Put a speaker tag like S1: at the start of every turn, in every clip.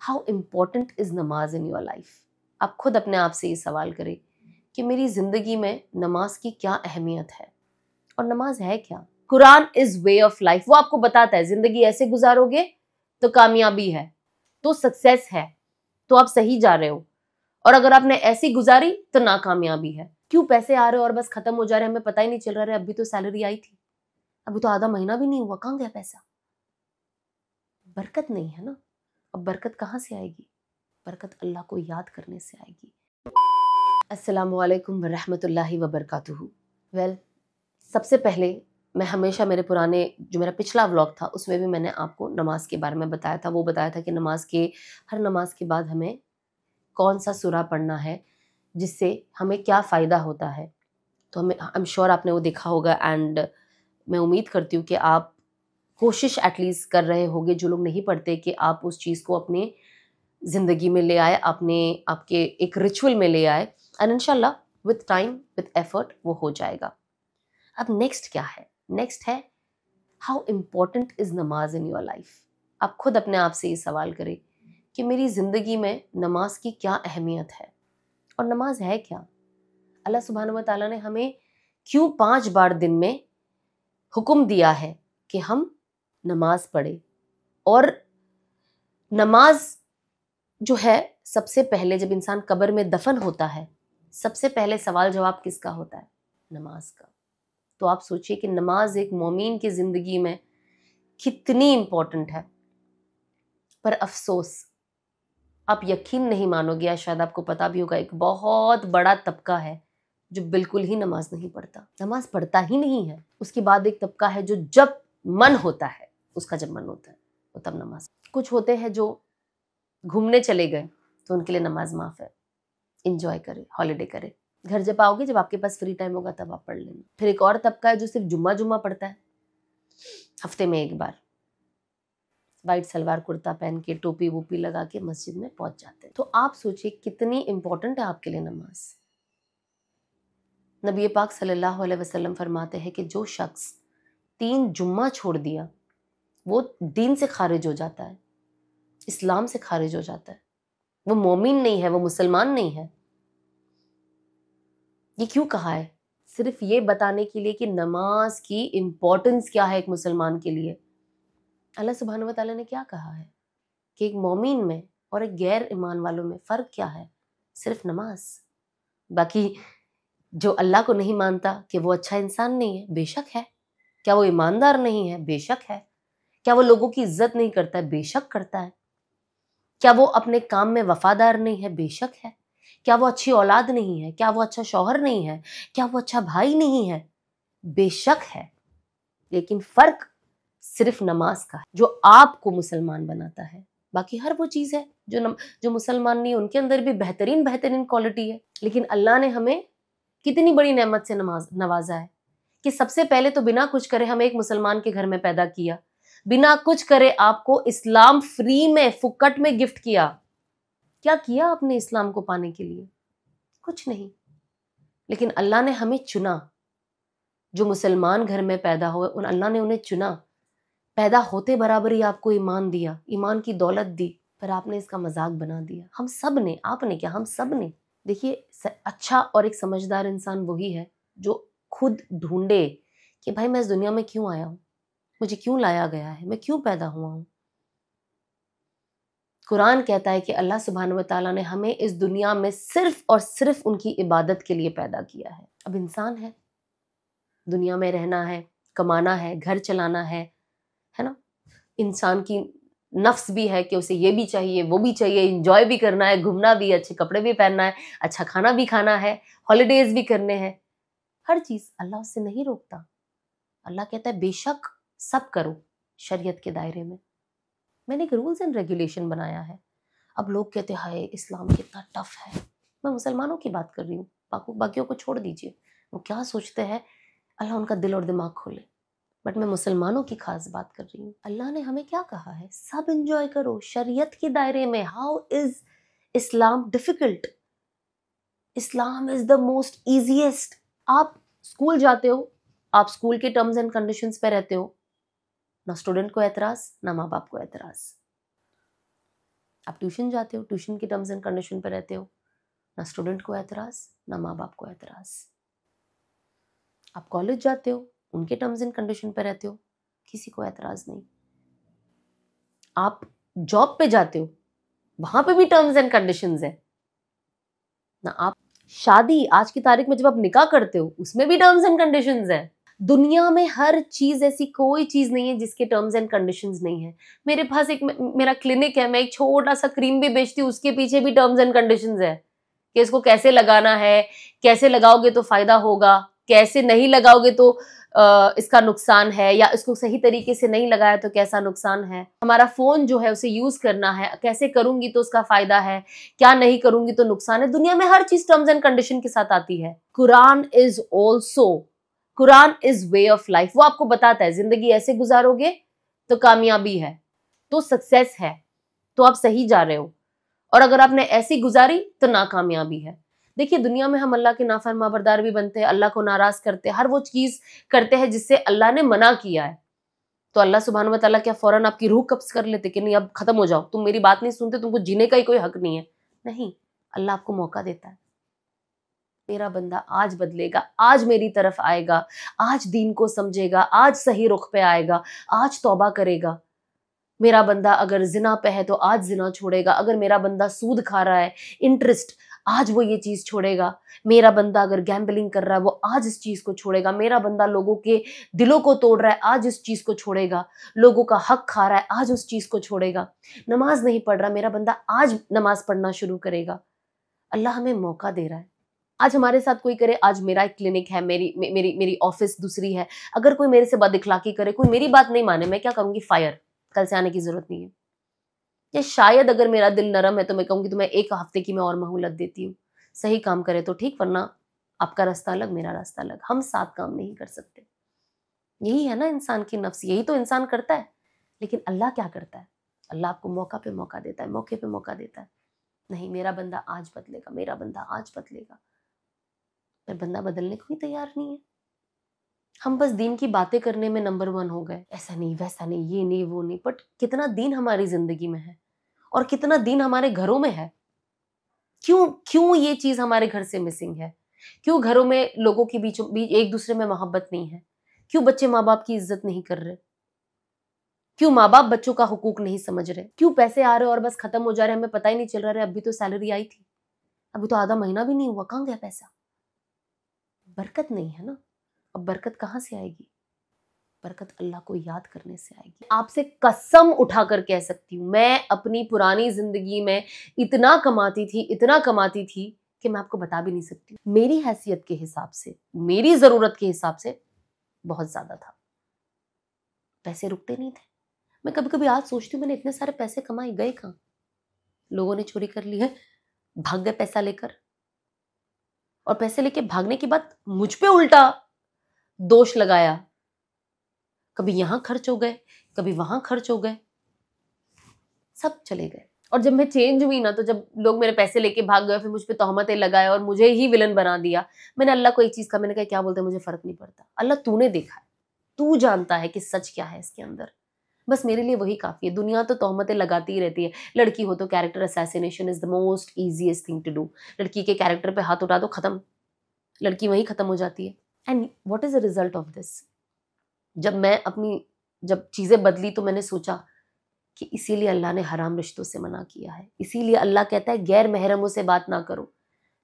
S1: How important is नमाज in your life. आप खुद अपने आप से ये सवाल करें कि मेरी ज़िंदगी में नमाज की क्या अहमियत है और नमाज है क्या। Quran is way of life. वो आपको बताता है ज़िंदगी ऐसे गुजारोगे तो कामयाबी है, तो सक्सेस है, तो आप सही जा रहे हो, और अगर आपने ऐसी गुजारी तो नाकामयाबी है। क्यों पैसे आ रहे हो और बस खत्म हो जा रहे हैं, हमें पता ही नहीं चल रहा है। अभी तो सैलरी आई थी, अभी तो आधा महीना भी नहीं हुआ, कहाँ गया पैसा। बरकत नहीं है ना। अब बरकत कहाँ से आएगी? बरकत अल्लाह को याद करने से आएगी। अस्सलामु अलैकुम वरहमतुल्लाहि वबरकातुहू। वेल, सबसे पहले मैं हमेशा मेरे पुराने जो मेरा पिछला व्लॉग था उसमें भी मैंने आपको नमाज के बारे में बताया था। वो बताया था कि हर नमाज के बाद हमें कौन सा सूरा पढ़ना है, जिससे हमें क्या फ़ायदा होता है। तो हमें आई एम श्योर आपने वो देखा होगा, एंड मैं उम्मीद करती हूँ कि आप कोशिश एटलीस्ट कर रहे होंगे, जो लोग नहीं पढ़ते, कि आप उस चीज़ को अपने ज़िंदगी में ले आए, आपके एक रिचुअल में ले आए, एंड इंशाल्लाह विथ टाइम विथ एफर्ट वो हो जाएगा। अब नेक्स्ट क्या है? नेक्स्ट है हाउ इम्पोर्टेंट इज़ नमाज इन योर लाइफ। आप खुद अपने आप से ये सवाल करें कि मेरी ज़िंदगी में नमाज की क्या अहमियत है और नमाज है क्या। अल्लाह सुब्हानहू व तआला ने हमें क्यों 5 बार दिन में हुक्म दिया है कि हम नमाज पढ़े। और नमाज जो है, सबसे पहले जब इंसान कब्र में दफन होता है, सबसे पहले सवाल जवाब किसका होता है? नमाज का। तो आप सोचिए कि नमाज एक मोमीन की ज़िंदगी में कितनी इम्पोर्टेंट है। पर अफसोस, आप यकीन नहीं मानोगे, या शायद आपको पता भी होगा, एक बहुत बड़ा तबका है जो बिल्कुल ही नमाज नहीं पढ़ता, नमाज पढ़ता ही नहीं है। उसके बाद एक तबका है जो जब मन होता है, उसका जब मन होता है वो तब नमाज। कुछ होते हैं जो घूमने चले गए तो उनके लिए नमाज माफ है, इंजॉय करे, हॉलीडे करे। घर जब आओगे, जब आपके पास फ्री टाइम होगा तब आप पढ़ लेना। फिर एक और तबका है जो सिर्फ जुम्मा जुम्मा पढ़ता है, हफ्ते में एक बार वाइट सलवार कुर्ता पहन के टोपी वोपी लगा के मस्जिद में पहुंच जाते हैं। तो आप सोचिए कितनी इंपॉर्टेंट है आपके लिए नमाज। नबी पाक सल्लल्लाहु अलैहि वसल्लम फरमाते हैं कि जो शख्स 3 जुम्मा छोड़ दिया वो दीन से खारिज हो जाता है, इस्लाम से खारिज हो जाता है। वो मोमिन नहीं है, वो मुसलमान नहीं है। ये क्यों कहा है? सिर्फ ये बताने के लिए कि नमाज की इंपॉर्टेंस क्या है एक मुसलमान के लिए। अल्लाह सुब्हानहू व तआला ने क्या कहा है कि एक मोमिन में और एक गैर ईमान वालों में फ़र्क क्या है? सिर्फ नमाज। बाकी जो अल्लाह को नहीं मानता कि वो अच्छा इंसान नहीं है, बेशक है। क्या वो ईमानदार नहीं है? बेशक है। क्या वो लोगों की इज्जत नहीं करता है? बेशक करता है। क्या वो अपने काम में वफादार नहीं है? बेशक है। क्या वो अच्छी औलाद नहीं है? क्या वो अच्छा शौहर नहीं है? क्या वो अच्छा भाई नहीं है? बेशक है। लेकिन फर्क सिर्फ नमाज का है, जो आपको मुसलमान बनाता है। बाकी हर वो चीज़ है जो मुसलमान नहीं है, उनके अंदर भी बेहतरीन बेहतरीन क्वालिटी है। लेकिन अल्लाह ने हमें कितनी बड़ी नेमत से नवाजा है कि सबसे पहले तो बिना कुछ करे हमें एक मुसलमान के घर में पैदा किया, बिना कुछ करे आपको इस्लाम फ्री में फुकट में गिफ्ट किया। क्या किया आपने इस्लाम को पाने के लिए? कुछ नहीं। लेकिन अल्लाह ने हमें चुना, जो मुसलमान घर में पैदा हुए उन अल्लाह ने उन्हें चुना। पैदा होते बराबर ही आपको ईमान दिया, ईमान की दौलत दी, पर आपने इसका मजाक बना दिया। हम सब ने, आपने क्या, हम सब ने। देखिए, अच्छा और एक समझदार इंसान वही है जो खुद ढूंढे कि भाई मैं इस दुनिया में क्यों आया हूं, मुझे क्यों लाया गया है, मैं क्यों पैदा हुआ हूं। कुरान कहता है कि अल्लाह सुब्हानहू व तआला ने हमें इस दुनिया में सिर्फ और सिर्फ उनकी इबादत के लिए पैदा किया है। अब इंसान है, दुनिया में रहना है, कमाना है, घर चलाना है ना। इंसान की नफ्स भी है कि उसे ये भी चाहिए, वो भी चाहिए, इंजॉय भी करना है, घूमना भी, अच्छे कपड़े भी पहनना है, अच्छा खाना भी खाना है, हॉलीडेज भी करने हैं। हर चीज अल्लाह उससे नहीं रोकता। अल्लाह कहता है बेशक सब करो शरीयत के दायरे में। मैंने एक रूल्स एंड रेगुलेशन बनाया है। अब लोग कहते हैं हाय इस्लाम कितना टफ है। मैं मुसलमानों की बात कर रही हूँ, बाकियों को छोड़ दीजिए, वो क्या सोचते हैं, अल्लाह उनका दिल और दिमाग खोले। बट मैं मुसलमानों की खास बात कर रही हूँ। अल्लाह ने हमें क्या कहा है? सब एंजॉय करो शरीयत के दायरे में। How is Islam difficult? Islam is the most easiest. आप स्कूल जाते हो, आप स्कूल के टर्म्स एंड कंडीशंस पे रहते हो, ना स्टूडेंट को एतराज, ना माँ बाप को एतराज। आप ट्यूशन जाते हो, ट्यूशन की टर्म्स एंड कंडीशन पे रहते हो, ना स्टूडेंट को एतराज, ना माँ बाप को एतराज। आप कॉलेज जाते हो, उनके टर्म्स एंड कंडीशन पे रहते हो, किसी को एतराज नहीं। आप जॉब पे जाते हो, वहां पे भी टर्म्स एंड कंडीशंस है ना। आप शादी आज की तारीख में जब आप निकाह करते हो, उसमें भी टर्म्स एंड कंडीशंस है। दुनिया में हर चीज, ऐसी कोई चीज नहीं है जिसके टर्म्स एंड कंडीशंस नहीं है। मेरे पास एक मेरा क्लिनिक है, मैं एक छोटा सा क्रीम भी बेचती हूँ, उसके पीछे भी टर्म्स एंड कंडीशंस है कि इसको कैसे लगाना है, कैसे लगाओगे तो फायदा होगा, कैसे नहीं लगाओगे तो इसका नुकसान है, या इसको सही तरीके से नहीं लगाया तो कैसा नुकसान है। हमारा फोन जो है उसे यूज करना है, कैसे करूंगी तो उसका फायदा है, क्या नहीं करूंगी तो नुकसान है। दुनिया में हर चीज टर्म्स एंड कंडीशन के साथ आती है। Quran is way of life. वो आपको बताता है जिंदगी ऐसे गुजारोगे तो कामयाबी है, तो सक्सेस है, तो आप सही जा रहे हो, और अगर आपने ऐसी गुजारी तो नाकामयाबी है। देखिए, दुनिया में हम अल्लाह के नाफरमाबरदार भी बनते हैं, अल्लाह को नाराज करते हैं, हर वो चीज करते हैं जिससे अल्लाह ने मना किया है। तो अल्लाह सुब्हानहू व तआला क्या फौरन आपकी रूह कब्ज कर लेते कि नहीं अब खत्म हो जाओ, तुम मेरी बात नहीं सुनते, तुमको जीने का ही कोई हक नहीं है? नहीं, अल्लाह आपको मौका देता है। मेरा बंदा आज बदलेगा, आज मेरी तरफ आएगा, आज दीन को समझेगा, आज सही रुख पे आएगा, आज तौबा करेगा। मेरा बंदा अगर जिना पे है तो आज जिना छोड़ेगा। अगर मेरा बंदा सूद खा रहा है, इंटरेस्ट, आज वो ये चीज छोड़ेगा। मेरा बंदा अगर गैम्बलिंग कर रहा है, वो आज इस चीज को छोड़ेगा। मेरा बंदा लोगों के दिलों को तोड़ रहा है, आज इस चीज को छोड़ेगा। लोगों का हक खा रहा है, आज उस चीज को छोड़ेगा। नमाज नहीं पढ़ रहा मेरा बंदा, आज नमाज पढ़ना शुरू करेगा। अल्लाह हमें मौका दे रहा है। आज हमारे साथ कोई करे, आज मेरा एक क्लिनिक है, मेरी ऑफिस दूसरी है, अगर कोई मेरे से बदइखलाकी करे, कोई मेरी बात नहीं माने, मैं क्या करूंगी? फायर, कल से आने की जरूरत नहीं है। या शायद अगर मेरा दिल नरम है तो मैं कहूंगी तो मैं एक हफ्ते की मैं और मोहलत देती हूँ, सही काम करे तो ठीक, वरना आपका रास्ता अलग, मेरा रास्ता अलग, हम साथ काम नहीं कर सकते। यही है ना इंसान की नफ्स, यही तो इंसान करता है। लेकिन अल्लाह क्या करता है? अल्लाह आपको मौका पे मौका देता है, मौके पे मौका देता है। नहीं, मेरा बंदा आज बदलेगा, मेरा बंदा आज बदलेगा। पर बंदा बदलने को ही तैयार नहीं है। हम बस दीन की बातें करने में नंबर 1 हो गए, ऐसा नहीं, वैसा नहीं, ये नहीं, वो नहीं। बट कितना दीन हमारी जिंदगी में है और कितना दीन हमारे घरों में है? क्यों क्यों ये चीज हमारे घर से मिसिंग है? क्यों घरों में लोगों के बीच एक दूसरे में मोहब्बत नहीं है? क्यों बच्चे माँ बाप की इज्जत नहीं कर रहे? क्यों माँ बाप बच्चों का हुकूक नहीं समझ रहे? क्यों पैसे आ रहे और बस खत्म हो जा रहे, हमें पता ही नहीं चल रहा है, अभी तो सैलरी आई थी, अभी तो आधा महीना भी नहीं हुआ, कहाँ गया पैसा? बरकत नहीं है ना। अब बरकत कहाँ से आएगी? बरकत अल्लाह को याद करने से आएगी। आपसे कसम उठाकर कह सकती हूँ, मैं अपनी पुरानी जिंदगी में इतना कमाती थी कि मैं आपको बता भी नहीं सकती। मेरी हैसियत के हिसाब से, मेरी जरूरत के हिसाब से बहुत ज्यादा था। पैसे रुकते नहीं थे। मैं कभी कभी आज सोचती हूँ, मैंने इतने सारे पैसे कमाए, गए कहाँ? लोगों ने चोरी कर ली है, भाग गए पैसा लेकर, और पैसे लेके भागने के बाद मुझ पे उल्टा दोष लगाया। कभी यहां खर्च हो गए, कभी वहां खर्च हो गए, सब चले गए। और जब मैं चेंज हुई ना, तो जब लोग मेरे पैसे लेके भाग गए, फिर मुझ पे तोहमतें लगाए और मुझे ही विलन बना दिया। मैंने अल्लाह को एक चीज कहा, मैंने कहा क्या बोलते हैं, मुझे फर्क नहीं पड़ता। अल्लाह तूने देखा है, तू जानता है कि सच क्या है इसके अंदर, बस मेरे लिए वही काफी है। दुनिया तो तोहमतें लगाती ही रहती है। लड़की हो तो character assassination is the most easiest thing to do. लड़की के कैरेक्टर पे हाथ उठा दो, खत्म, लड़की वहीं खत्म हो जाती है। And what is the result of this? जब चीजें बदली तो मैंने सोचा कि इसीलिए अल्लाह ने हराम रिश्तों से मना किया है। इसीलिए अल्लाह कहता है गैर महरमों से बात ना करो।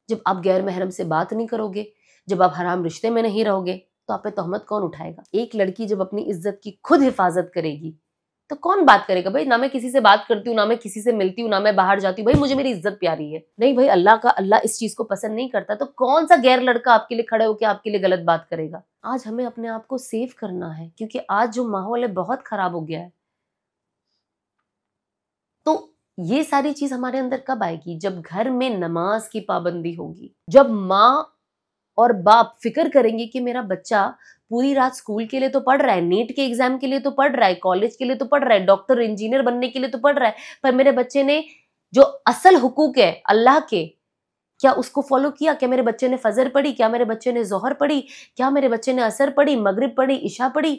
S1: जब आप गैर महरम से बात नहीं करोगे, जब आप हराम रिश्ते में नहीं रहोगे, तो आप पे तोहमत कौन उठाएगा? एक लड़की जब अपनी इज्जत की खुद हिफाजत करेगी तो कौन बात करेगा? भाई, ना मैं किसी से बात करती हूँ, ना मैं किसी से मिलती हूँ, ना मैं बाहर जाती हूँ, भाई मुझे मेरी इज्जत प्यारी है। नहीं भाई, अल्लाह इस चीज को पसंद नहीं करता, तो कौन सा गैर लड़का आपके लिए खड़े होकर आपके लिए गलत बात करेगा? आज हमें अपने आप को सेव करना है, क्योंकि आज जो माहौल है बहुत खराब हो गया है। तो ये सारी चीज हमारे अंदर कब आएगी? जब घर में नमाज की पाबंदी होगी, जब माँ और बाप फिक्र करेंगे कि मेरा बच्चा पूरी रात स्कूल के लिए तो पढ़ रहा है, नीट के एग्जाम के लिए तो पढ़ रहा है, कॉलेज के लिए तो पढ़ रहा है, डॉक्टर इंजीनियर बनने के लिए तो पढ़ रहा है, पर मेरे बच्चे ने जो असल हुकूक है अल्लाह के, क्या उसको फॉलो किया? क्या मेरे बच्चे ने फजर पढ़ी? क्या मेरे बच्चे ने जोहर पढ़ी? क्या मेरे बच्चे ने असर पढ़ी, मगरिब पढ़ी, इशा पढ़ी?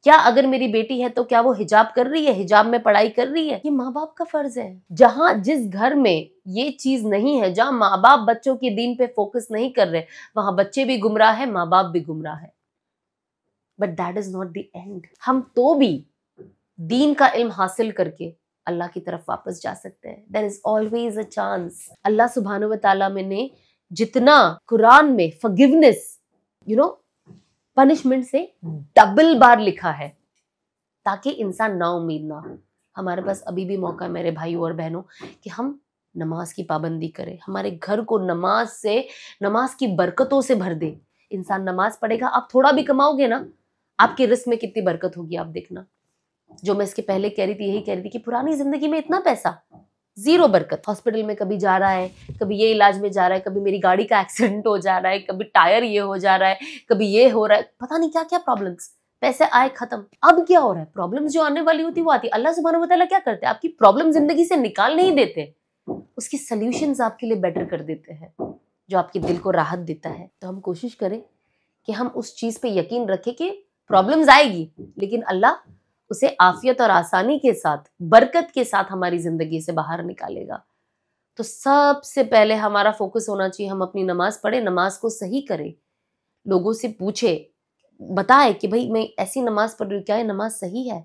S1: क्या अगर मेरी बेटी है तो क्या वो हिजाब कर रही है, हिजाब में पढ़ाई कर रही है? ये माँ बाप का फर्ज है। जहां जिस घर में ये चीज नहीं है, जहां माँ बाप बच्चों के दीन पे फोकस नहीं कर रहे, वहां बच्चे भी गुमराह है, माँ बाप भी गुमराह है। But that is not the end. हम तो भी दीन का इल्म हासिल करके अल्लाह की तरफ वापस जा सकते हैं। There is always a chance. अल्लाह सुब्हानहू व तआला ने जितना कुरान में फॉरगिवनेस, पनिशमेंट से डबल बार लिखा है, ताकि इंसान ना उम्मीद ना हो। हमारे पास अभी भी मौका है मेरे भाइयों और बहनों कि हम नमाज की पाबंदी करें, हमारे घर को नमाज की बरकतों से भर दे। इंसान नमाज पढ़ेगा, आप थोड़ा भी कमाओगे ना, आपके रिस्क में कितनी बरकत होगी आप देखना। जो मैं इसके पहले कह रही थी, यही कह रही थी कि पुरानी जिंदगी में इतना पैसा, जीरो बरकत। हॉस्पिटल में कभी जा रहा है, कभी ये इलाज में जा रहा है, कभी मेरी गाड़ी का एक्सीडेंट हो जा रहा है, कभी टायर ये हो जा रहा है, कभी ये हो रहा है, पता नहीं क्या क्या प्रॉब्लम्स। पैसे आए खत्म। अब क्या हो रहा है, प्रॉब्लम्स जो आने वाली होती वो आती। अल्लाह सुब्हानहू व तआला क्या करते हैं, आपकी प्रॉब्लम जिंदगी से निकाल नहीं देते, उसकी सॉल्यूशंस आपके लिए बेटर कर देते हैं, जो आपके दिल को राहत देता है। तो हम कोशिश करें कि हम उस चीज पे यकीन रखें कि प्रॉब्लम्स आएगी, लेकिन अल्लाह उसे आफियत और आसानी के साथ, बरकत के साथ हमारी जिंदगी से बाहर निकालेगा। तो सबसे पहले हमारा फोकस होना चाहिए, हम अपनी नमाज पढ़े, नमाज को सही करें, लोगों से पूछे, बताए कि भाई मैं ऐसी नमाज पढ़ रही हूँ, क्या ये नमाज सही है?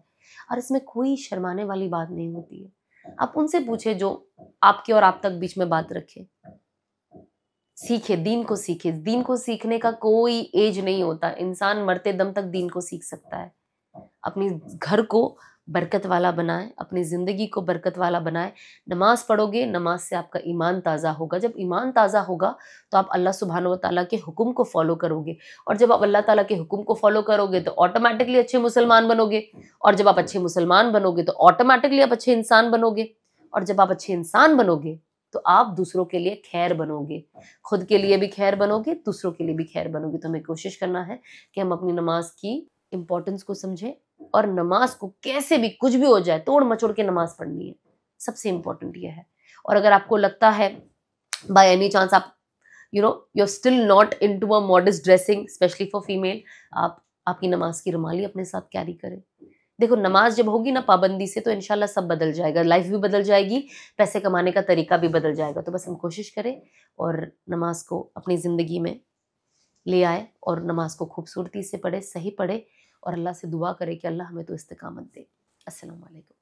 S1: और इसमें कोई शर्माने वाली बात नहीं होती है। आप उनसे पूछे जो आपके और आप तक बीच में बात रखे। सीखे, दीन को सीखे। दीन को सीखने का कोई एज नहीं होता, इंसान मरते दम तक दीन को सीख सकता है। अपनी घर को बरकत वाला बनाए, अपनी जिंदगी को बरकत वाला बनाए। नमाज पढ़ोगे, नमाज से आपका ईमान ताज़ा होगा। जब ईमान ताज़ा होगा तो आप अल्लाह सुब्हानहू व तआला के हुक्म को फॉलो करोगे, और जब आप अल्लाह ताला के हुक्म को फॉलो करोगे तो ऑटोमेटिकली अच्छे मुसलमान बनोगे, और जब आप अच्छे मुसलमान बनोगे तो ऑटोमेटिकली आप अच्छे इंसान बनोगे, और जब आप अच्छे इंसान बनोगे तो आप दूसरों के लिए खैर बनोगे, खुद के लिए भी खैर बनोगे, दूसरों के लिए भी खैर बनोगे। तो हमें कोशिश करना है कि हम अपनी नमाज की इंपॉर्टेंस को समझें, और नमाज को कैसे भी कुछ भी हो जाए तोड़ मचोड़ के नमाज पढ़नी है, सबसे इंपॉर्टेंट ये है। और अगर आपको लगता है बाय एनी चांस आप you're still not into a modest dressing, especially for female, आप आपकी नमाज की रुमाली अपने साथ कैरी करें। देखो, नमाज जब होगी ना पाबंदी से, तो इंशाल्लाह सब बदल जाएगा, लाइफ भी बदल जाएगी, पैसे कमाने का तरीका भी बदल जाएगा। तो बस हम कोशिश करें और नमाज को अपनी ज़िंदगी में ले आए, और नमाज को खूबसूरती से पढ़े, सही पढ़े, और अल्लाह से दुआ करें कि अल्लाह हमें तो इस्तिकामत दे। अस्सलाम वालेकुम।